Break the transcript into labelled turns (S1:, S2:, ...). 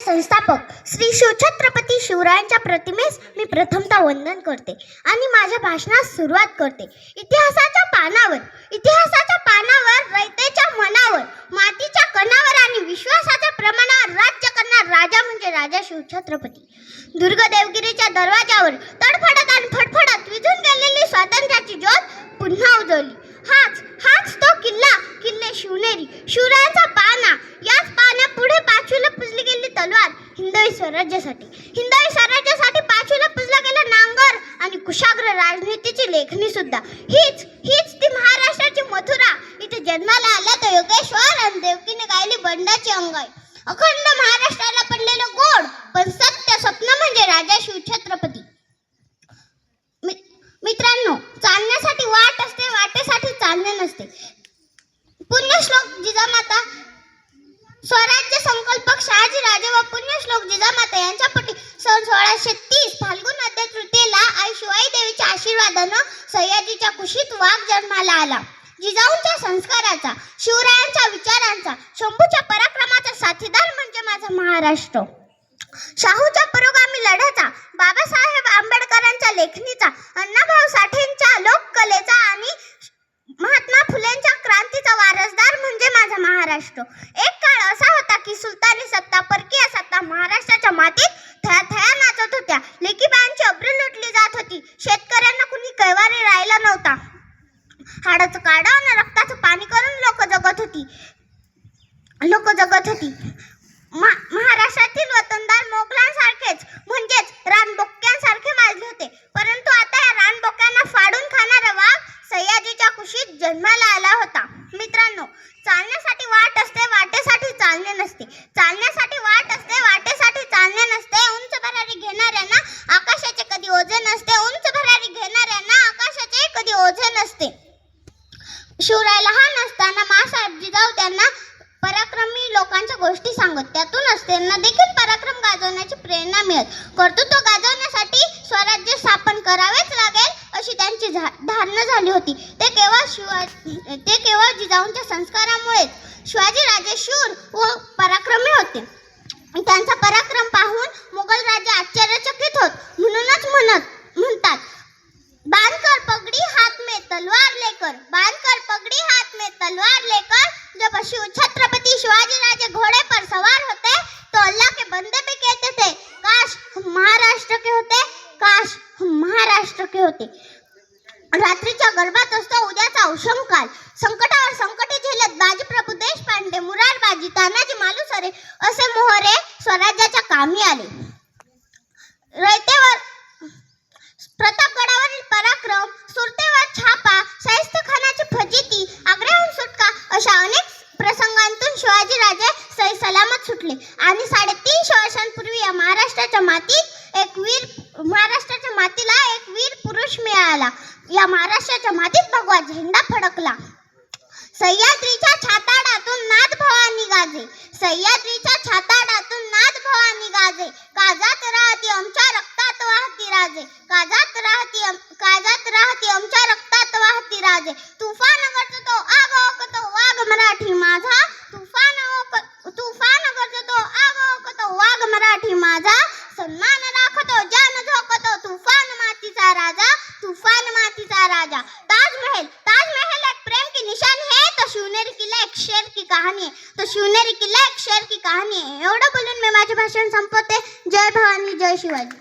S1: संस्थापक श्री शिवछत्रपती शिवरायांच्या प्रतिमेस मी प्रथमतः वंदन करते आणि माझ्या भाषणास सुरुवात करते. इतिहासाच्या पानावर रयतेच्या मनावर, मातीच्या कणावर आणि विश्वासाच्या प्रमाणावर राज्य करणारा राजा म्हणजे राजा शिवछत्रपती. दुर्ग देवगिरीच्या दरवाजावर तडफडत आणि फडफडत विझून गेलेली स्वातंत्र्याची ज्योत पुन्हा उजवली. हाच तो किल्ले शिवनेरी, शिवरायांचा पाना. याच पाण्यापुढे पाचवीला पुजली गेली तलवार हिंदवी स्वराज्यासाठी पाचवीला पुजला गेला नांगर आणि कुशाग्र राजनीतीची लेखणी सुद्धा. हीच ती महाराष्ट्राची मथुरा. इथे जन्माला आला तो योगेश्वर आणि देवकीने गायली बंडाची अंगाई. अखंड महाराष्ट्राला पडलेलं गोड पण सत्य स्वप्न म्हणजे राजा शिवछत्रपती. मित्रांनो, चालण्यासाठी वाट असते, वाटेसाठी चालणे नसते. पुण्यश्लोक जिजामाता, स्वराज्य संकल्पक शहाजी राजे व पुण्यश्लोक जिजामाता यांच्या पोटी सन 1630 फाल्गुन वद्य तृतीयेला आई शिवाई देवीच्या आशीर्वादानं सयाजीच्या कुशीत वाघ जन्माला आला. जिजाऊंच्या संस्काराचा, शिवरायांच्या विचारांचा, शंभूच्या पराक्रमाचा साथीदार म्हणजे माझा महाराष्ट्र. शाहूच्या पुरोगामी लढ्याचा, बाबासाहेब आंबेडकरांच्या लेखणीचा, अण्णाभाऊ साठेंच्या लोककलेचा आणि महात्मा फुलेंच्या क्रांतीचा वारसदार म्हणजे माझा महाराष्ट्र. एक काळ असा होता की सुलतानी सत्ता, परकीय सत्ता महाराष्ट्राच्या मातीत थया नाचत होत्या. लेकीबायांची अब्रू लुटली जात होती. शेतकऱ्यांना कुणी कैवारी राहिला नव्हता. हाडाचं काढा आणि रक्ताचं पाणी करून लोक जगत होती. महाराष्ट्रातील वतनदार मोगलांसारखेच म्हणजेच रानबोक्यांसारखे माजले होते. परंतु आता या रानबोक्यांना फाडून खाणारा वाघ सयाजीच्या कुशीत जन्माला आला होता. मित्रांनो, चालण्यासाठी वाट असते, वाटेसाठी चालणे नसते. चालण्यासाठी वाट असते, वाटेसाठी चालणे नसते. उंच भरारी घेणाऱ्यांना आकाशाचे कधी ओझे नसते. उंच भरारी घेणाऱ्यांना आकाशाचे कधी ओझे नसते. शिवराय लहान असताना माँसाहेब जिजाऊ त्यांना पराक्रमी लोकांच्या गोष्टी सांगत. त्यातूनच त्यांना देखील पराक्रम गाजवण्याची प्रेरणा मिळत. कर्तृत्व गाजवण्यासाठी स्वराज्य स्थापन करावेच लागेल अशी त्यांची धारणा झाली होती. ते केवळ जिजाऊंच्या संस्कारामुळेच. शिवाजीराजे शूर व पराक्रमी होते. त्यांचा पराक्रम पाहून मुघल राजे आश्चर्यचकित होत. म्हणूनच म्हणतात, बांधकर पगड़ी हाथ में तलवार लेकर, बांधकर पगड़ी हाथ में तलवार लेकर. जब छत्रपति शिवाजी राजे घोड़े पर सवार होते तो अल्लाह के बंदे भी कहते थे, काश हम महाराष्ट्र के होते, काश हम महाराष्ट्र के होते. रात्रीच्या गर्भात असतो उद्याचा उषमकाल. संकटावर संकटे झेलत बाजीप्रभू देशपांडे, मुरारबाजी, तानाजी मालुसरे असे मोहरे स्वराज्याच्या कामी आले. रयतेवर प्रतापगडावरील पराक्रम, सुरतेवर छापा, शाहिस्तेखानाची फजिती, आग्र्याहून सुटका अशा अनेक प्रसंगांतून शिवाजी राजे सही सलामत सुटले आणि 350 वर्षांपूर्वी या महाराष्ट्राच्या मातीला एक वीर पुरुष मिळाला. या महाराष्ट्राच्या मातीत भगवा झेंडा फडकला. सह्याद्रीच्या छाताडातून नाद भवानी गाजे, सह्याद्रीच्या छाताडातून नाद भवानी गाजे. काजात राहती आमच्या रक्तात वाहती राजे, काजात राहती आमच्या रक्तात वाहती राजे. तुफान गरजतो आग ओकतो वाघ मराठी माझा, तुफान गरजतो आग ओकतो वाघ मराठी माझा. सन्मान राखतो जान झोकतो तुफान मातीचा राजा, तुफान मातीचा राजा. ताजमहल एक प्रेम की निशानी है, तो शिवनेरी किल्ला एक शेर की कहाणी है, तो शिवनेरी किल्ला एक शेर की कहाणी है. एवढं बोलून मी माझे भाषण संपवते. जय भवानी, जय शिवाजी.